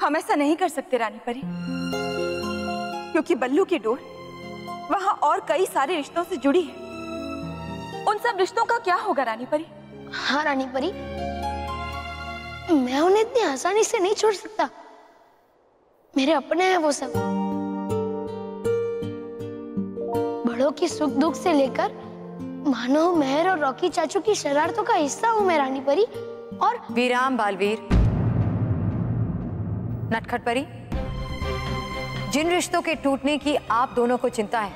हम ऐसा नहीं कर सकते रानी परी, क्योंकि बल्लू की डोर वहां और कई सारे रिश्तों से जुड़ी है। उन सब रिश्तों का क्या होगा रानी परी? हाँ रानी परी, मैं उन्हें इतनी आसानी से नहीं छोड़ सकता। मेरे अपने हैं वो सब। बड़ों की सुख दुख से लेकर मानो मेहर और रॉकी चाचू की शरारतों का हिस्सा हूँ मैं रानी परी। और विराम बालवीर। नटखट परी, जिन रिश्तों के टूटने की आप दोनों को चिंता है,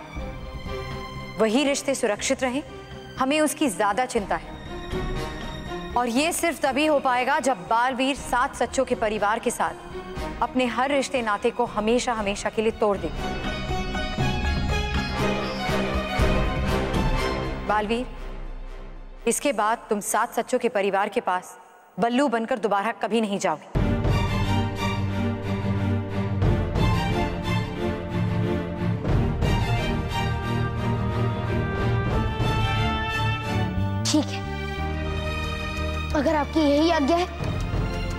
वही रिश्ते सुरक्षित रहें, हमें उसकी ज्यादा चिंता है। और ये सिर्फ तभी हो पाएगा जब बालवीर 7 सच्चों के परिवार के साथ अपने हर रिश्ते नाते को हमेशा हमेशा के लिए तोड़ दे। बालवीर, इसके बाद तुम 7 सच्चों के परिवार के पास बल्लू बनकर दोबारा कभी नहीं जाओगे। ठीक है, अगर आपकी यही आज्ञा है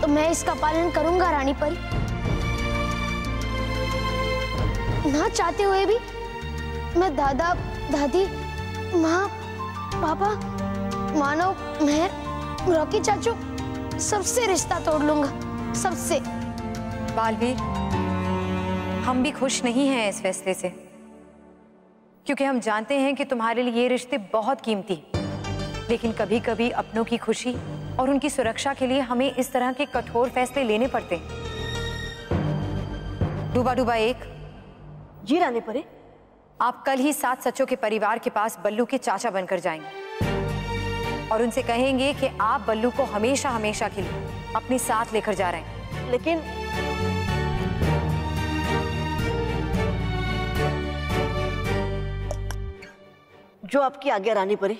तो मैं इसका पालन करूंगा रानी परी। ना चाहते हुए भी मैं दादा दादी माँ पापा मानव मेहर रॉकी चाचू सबसे रिश्ता तोड़ लूंगा, सबसे। बालवीर, हम भी खुश नहीं हैं इस फैसले से, क्योंकि हम जानते हैं कि तुम्हारे लिए ये रिश्ते बहुत कीमती हैं। लेकिन कभी कभी अपनों की खुशी और उनकी सुरक्षा के लिए हमें इस तरह के कठोर फैसले लेने पड़ते हैं। डूबा डूबा एक। जी रानी परी। आप कल ही 7 सच्चों के परिवार के पास बल्लू के चाचा बनकर जाएंगे और उनसे कहेंगे कि आप बल्लू को हमेशा हमेशा के लिए अपने साथ लेकर जा रहे हैं। लेकिन जो आपकी आज्ञा रानी परी।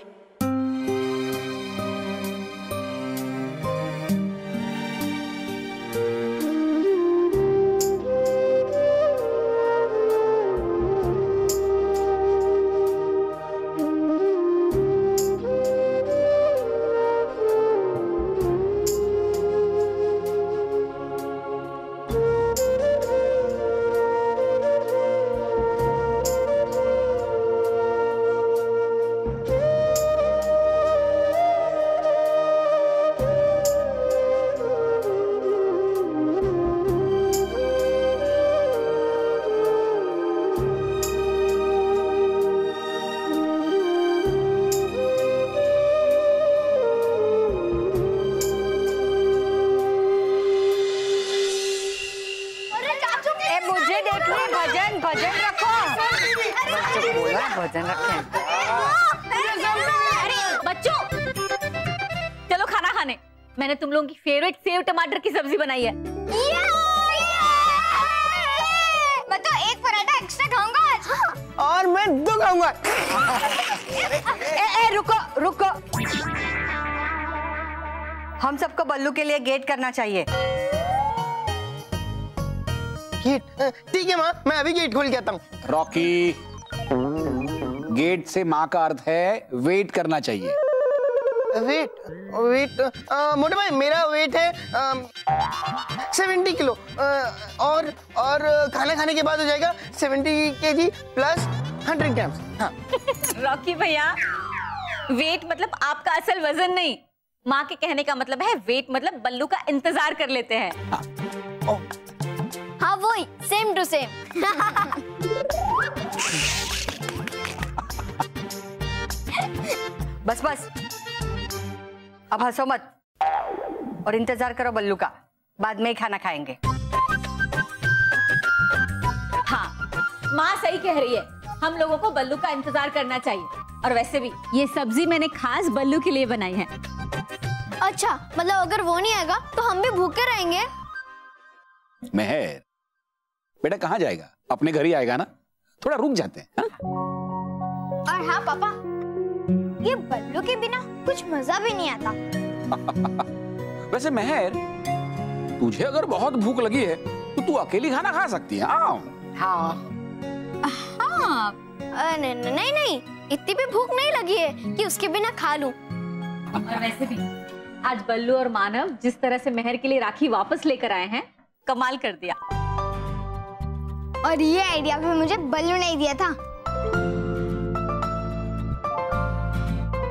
भोजन रखें। अरे बच्चों, चलो खाना खाने। मैंने तुम लोगों की फेवरेट सेव टमाटर की सब्जी बनाई है। मैं तो एक पराठा एक्स्ट्रा खाऊंगा आज। और मैं 2 खाऊंगा। रुको रुको, हम सबको बल्लू के लिए गेट करना चाहिए। गेट? ठीक है माँ, मैं अभी गेट खोल के आता हूँ। रॉकी, गेट से माँ का अर्थ है वेट करना चाहिए। वेट वेट मोटे भाई, मेरा वेट है 70 किलो और खाना खाने के बाद हो जाएगा 70 kg प्लस 100 ग्राम्स। हाँ। रॉकी भैया, वेट मतलब आपका असल वजन नहीं। माँ के कहने का मतलब है वेट मतलब बल्लू का इंतजार कर लेते हैं। हाँ वही, सेम टू सेम। बस बस, अब हंसो मत और इंतजार करो बल्लू का। बाद में ही खाना खाएंगे। हाँ, माँ सही कह रही है, हम लोगों को बल्लू का इंतजार करना चाहिए। और वैसे भी ये सब्जी मैंने खास बल्लू के लिए बनाई है। अच्छा, मतलब अगर वो नहीं आएगा तो हम भी भूखे रहेंगे। मेहर बेटा कहाँ जाएगा? अपने घर ही आएगा ना, थोड़ा रुक जाते हैं। हाँ? और हाँ पापा, ये बल्लू के बिना कुछ मजा भी नहीं आता। वैसे मेहर, तुझे अगर बहुत भूख लगी है तो तू अकेली खाना खा सकती है। हाँ हाँ, नहीं नहीं नहीं, इतनी भी भूख नहीं लगी है कि उसके बिना खा लूं। और वैसे भी आज बल्लू और मानव जिस तरह से मेहर के लिए राखी वापस लेकर आए हैं, कमाल कर दिया। और ये आइडिया भी मुझे बल्लू ने दिया था।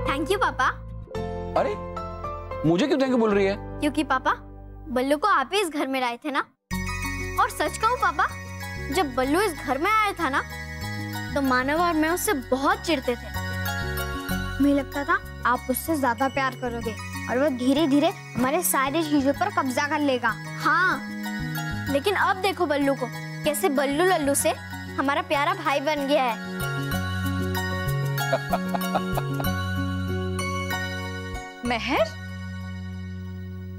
थैंक यू पापा। अरे मुझे क्यों थैंक यू बोल रही है? क्योंकि पापा बल्लू को आप ही इस घर में लाए थे ना। और सच कहूँ पापा, जब बल्लू इस घर में आया था ना तो मानव और मैं उससे बहुत चिढ़ते थे। मुझे लगता था आप उससे ज्यादा प्यार करोगे और वो धीरे धीरे हमारे सारी चीजों पर कब्जा कर लेगा। हाँ, लेकिन अब देखो बल्लू को, कैसे बल्लू लल्लू से हमारा प्यारा भाई बन गया है। महर,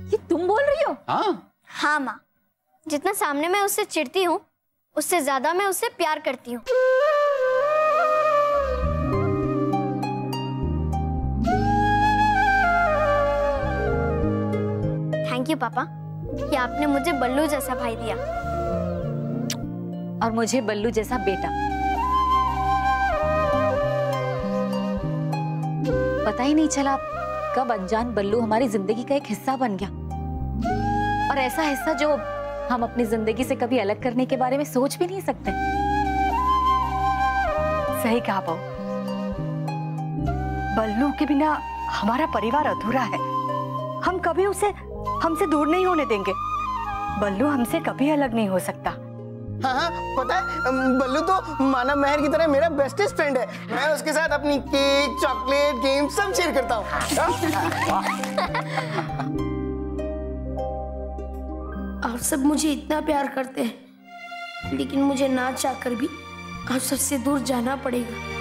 ये तुम बोल रही हो? हाँ हाँ माँ, जितना सामने मैं उससे चिढ़ती हूँ उससे ज्यादा मैं उससे प्यार करती हूँ। थैंक यू पापा कि आपने मुझे बल्लू जैसा भाई दिया और मुझे बल्लू जैसा बेटा। पता ही नहीं चला कब अनजान बल्लू हमारी जिंदगी का एक हिस्सा बन गया, और ऐसा हिस्सा जो हम अपनी जिंदगी से कभी अलग करने के बारे में सोच भी नहीं सकते। सही कहा बहू, बल्लू के बिना हमारा परिवार अधूरा है। हम कभी उसे हमसे दूर नहीं होने देंगे। बल्लू हमसे कभी अलग नहीं हो सकता। हाँ हाँ, पता है बल्लू तो मानव महर की तरह मेरा बेस्टेस्ट फ्रेंड है। मैं उसके साथ अपनी केक, चॉकलेट, गेम सब शेयर करता हूँ। आप सब मुझे इतना प्यार करते हैं, लेकिन मुझे ना चाहकर भी आप सबसे दूर जाना पड़ेगा।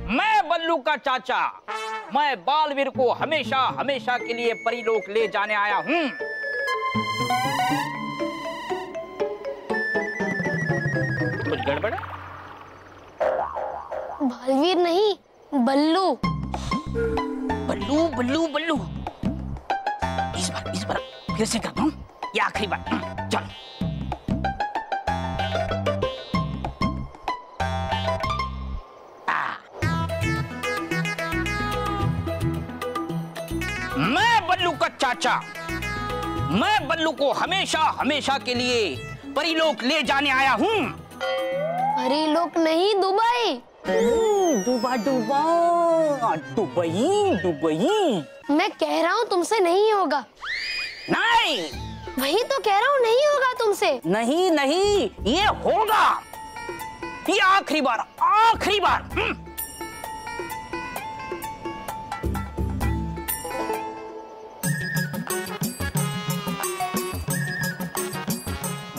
मैं बल्लू का चाचा, मैं बालवीर को हमेशा हमेशा के लिए परीलोक ले जाने आया हूँ। कुछ गड़बड़ है? बालवीर नहीं, बल्लू। बल्लू बल्लू बल्लू। इस बार फिर से करता हूँ, ये आखिरी बार। चल। मैं बल्लू का चाचा, मैं बल्लू को हमेशा हमेशा के लिए परीलोक ले जाने आया हूँ। परीलोक नहीं, दुबई। दुबई। मैं कह रहा हूँ तुमसे नहीं होगा। नहीं, वही तो कह रहा हूँ, नहीं होगा तुमसे। नहीं, ये होगा। ये आखिरी बार, आखिरी बार।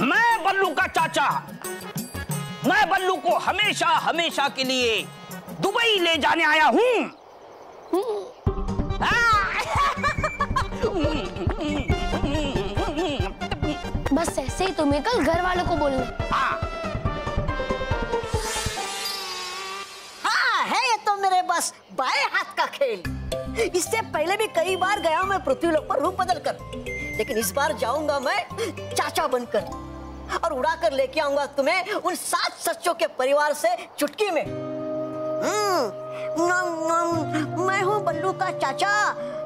मैं बल्लू का चाचा, मैं बल्लू को हमेशा हमेशा के लिए दुबई ले जाने आया हूँ। बस ऐसे ही तुम्हें कल घर वालों को बोलना। हाँ, है ये तो मेरे बस बाएं हाथ का खेल। इससे पहले भी कई बार गया मैं पृथ्वीलोक पर रूप बदल कर, लेकिन इस बार जाऊंगा मैं चाचा बनकर और उड़ा कर लेके आऊंगा तुम्हें उन 7 सच्चों के परिवार से चुटकी में। मैं हूँ बल्लू का चाचा,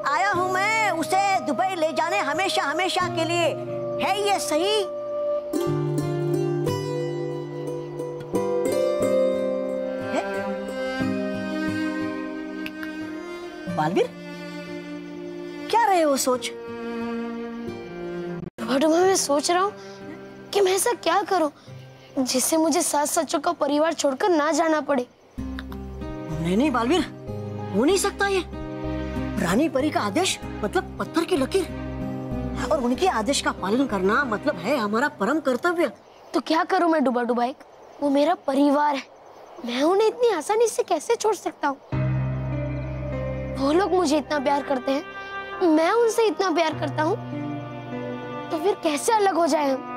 आया हूँ मैं उसे दुबई ले जाने हमेशा हमेशा के लिए। है ये सही? है? बालवीर, क्या रहे हो सोच? मैं सोच रहा हूँ कि मैं ऐसा क्या करूं जिससे मुझे 7 सच्चों का परिवार छोड़कर ना जाना पड़े। नहीं बालवीर, हो नहीं सकता ये। रानी परी का आदेश मतलब पत्थर की लकीर, और उनके आदेश का पालन करना मतलब है हमारा परम कर्तव्य। तो क्या करूं मैं डुबा डुबाई? वो मेरा परिवार है, मैं उन्हें इतनी आसानी से कैसे छोड़ सकता हूँ? वो लोग मुझे इतना प्यार करते हैं, मैं उनसे इतना प्यार करता हूँ, तो फिर कैसे अलग हो जाए हम?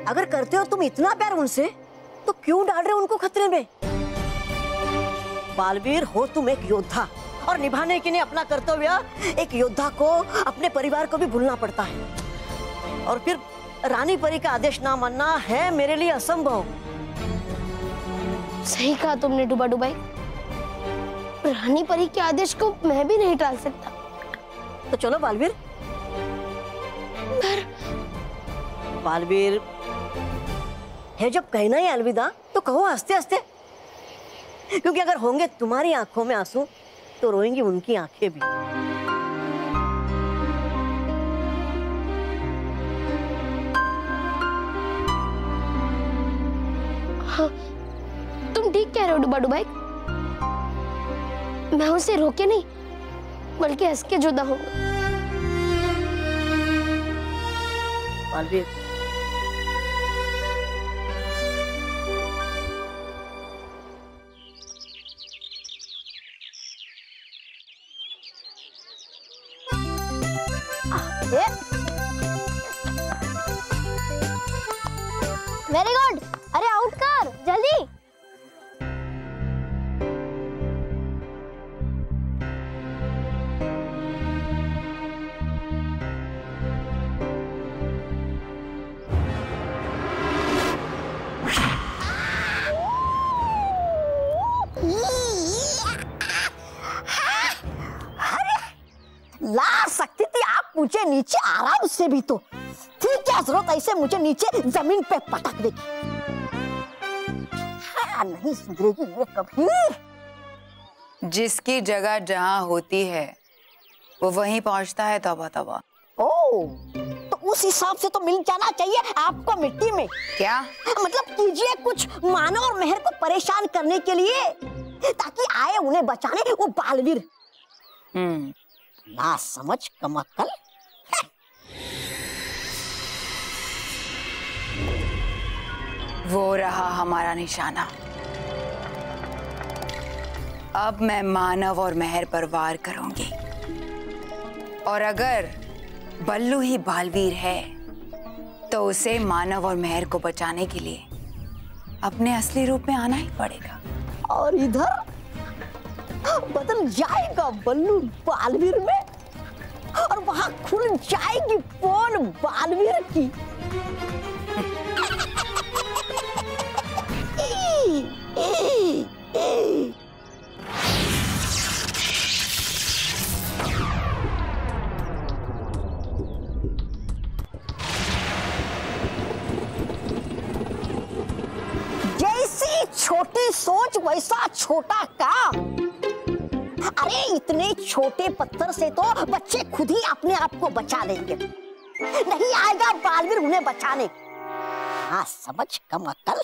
अगर करते हो तुम इतना प्यार उनसे, तो क्यों डाल रहे हो उनको खतरे में? बालवीर हो तुम एक योद्धा, और निभाने के लिए अपना कर्तव्य एक योद्धा को अपने परिवार को भी भूलना पड़ता है। और फिर रानी परी का आदेश ना मानना है मेरे लिए असंभव। सही कहा तुमने डुबा डुबाई। रानी परी के आदेश को मैं भी नहीं टाल सकता। तो चलो बालवीर। बालवीर है जब कहना ही अलविदा तो कहो हंसते हंसते, क्योंकि अगर होंगे तुम्हारी आंखों में आंसू तो रोएंगी उनकी आंखें भी। हाँ, तुम ठीक कह रहे हो डुबा डुबाई। मैं उसे रोके नहीं बल्कि हंस के जुदा हूँ। Baalveer very good. अरे आउट कर जल्दी। ला सकती थी आप मुझे नीचे आराम से भी, तो ठीक क्या जरूरत ऐसे मुझे नीचे जमीन पे पटक दे। नहीं सुधरेगी ये कभी। जिसकी जगह जहाँ होती है वो वहीं पहुंचता है। तौबा तौबा। ओ, तो उस हिसाब से तो मिल जाना चाहिए आपको मिट्टी में। क्या मतलब कीजिए कुछ मानव और मेहर को परेशान करने के लिए, ताकि आए उन्हें बचाने वो बालवीर। ना समझ कमअक्कल। वो रहा हमारा निशाना। अब मैं मानव और मेहर पर वार करूंगी, और अगर बल्लू ही बालवीर है तो उसे मानव और मेहर को बचाने के लिए अपने असली रूप में आना ही पड़ेगा। और इधर बदल जाएगा बल्लू बालवीर में, और वहां खुल जाएगी पोल बालवीर की। जैसी छोटी सोच वैसा छोटा काम। अरे इतने छोटे पत्थर से तो बच्चे खुद ही अपने आप को बचा लेंगे, नहीं आएगा बालवीर उन्हें बचाने। हाँ समझ कमअक्कल।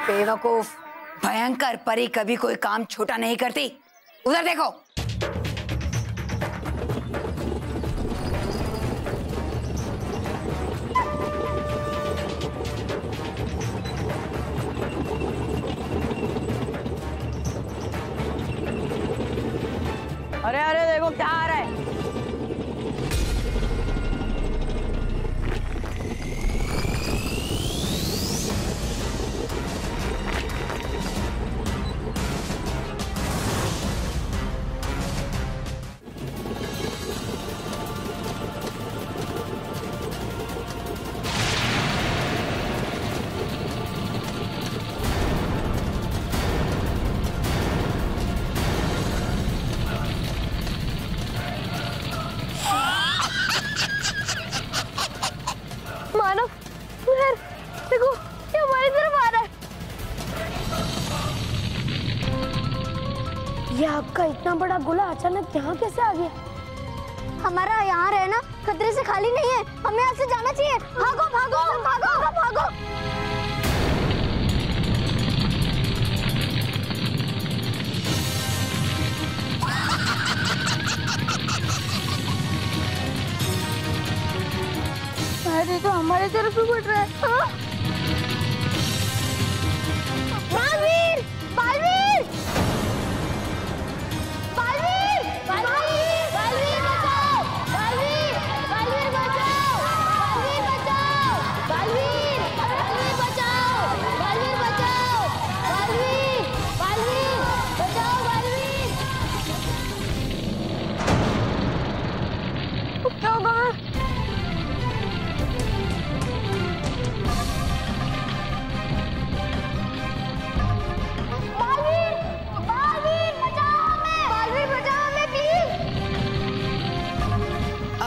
बेवकूफ। भयंकर परी कभी कोई काम छोटा नहीं करती। उधर देखो। अरे अरे देखो क्या आ रहा है। ये आपका इतना बड़ा गोला अचानक यहाँ कैसे आ गया? हमारा यहाँ रहना खतरे से खाली नहीं है, हमें यहाँ से जाना चाहिए। भागो भागो भागो भागो। अरे तो हमारे तरफ ही बढ़ रहा है। हाँ? बालवीर बालवीर बालवीर बालवीर बालवीर बचाओ बालवीर बालवीर बचाओ बालवीर बचाओ बालवीर बालवीर बचाओ बालवीर बचाओ बालवीर बालवीर बचाओ बालवीर।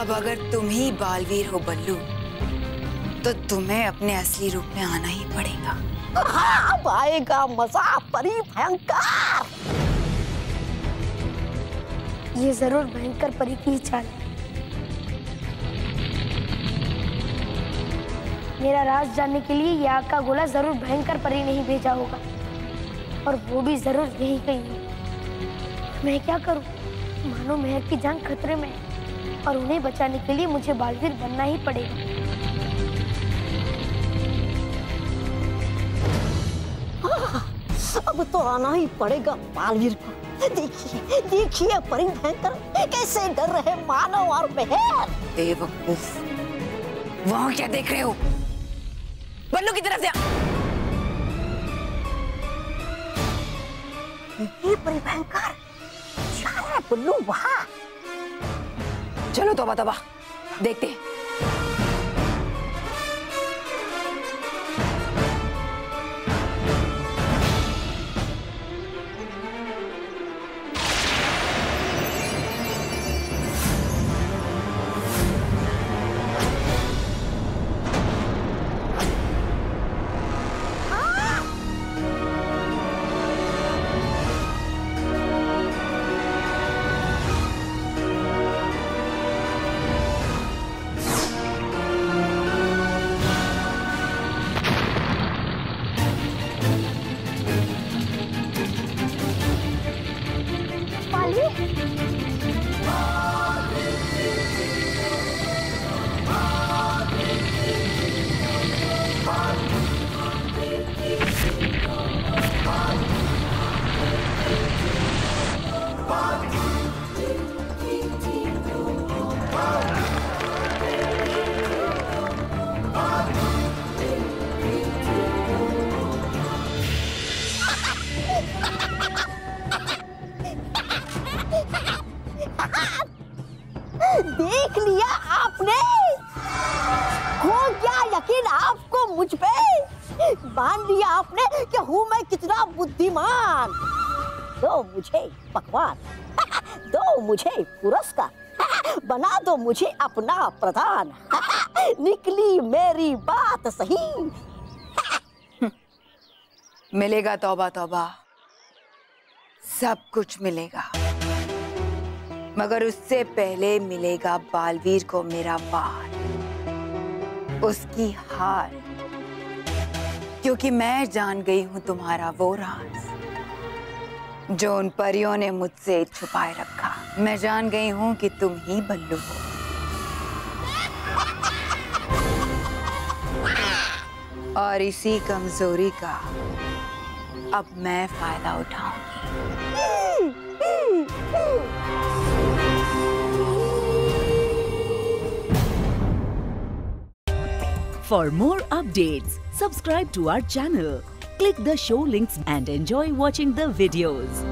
अब अगर तुम ही बालवीर हो बल्लू, तो तुम्हें अपने असली रूप में आना ही पड़ेगा। हाँ, अब आएगा मजा परी भयंकर। ये जरूर भयंकर परी की ही चाल है। मेरा राज जानने के लिए ये आग का गोला जरूर भयंकर परी ने ही भेजा होगा, और वो भी जरूर यही कहीं है। मैं क्या करूं? मानो मेहर की जान खतरे में है, और उन्हें बचाने के लिए मुझे बालवीर बनना ही पड़ेगा। अब तो आना ही पड़ेगा बालवीर को। देखिए देखिए परी भयंकर कैसे डर रहे मानव और मेहर। बेवकूफ, वहां क्या देख रहे हो? बल्लू की तरफ से। ये परी भयंकर क्या है बल्लू वहां? चलो तौबा तौबा देखते हैं। देख लिया आपने? हो गया यकीन आपको मुझ पे? मान लिया आपने कि हूँ मैं कितना बुद्धिमान? दो मुझे पकवान, दो मुझे पुरस्कार, बना दो मुझे अपना प्रधान। निकली मेरी बात सही। मिलेगा तौबा तौबा, सब कुछ मिलेगा, मगर उससे पहले मिलेगा बालवीर को मेरा वार, उसकी हार, क्योंकि मैं जान गई हूं तुम्हारा वो राज जो उन परियों ने मुझसे छुपाए रखा। मैं जान गई हूं कि तुम ही बल्लू हो, और इसी कमजोरी का अब मैं फायदा उठाऊंगी। For more updates, subscribe to our channel, click the show links and enjoy watching the videos.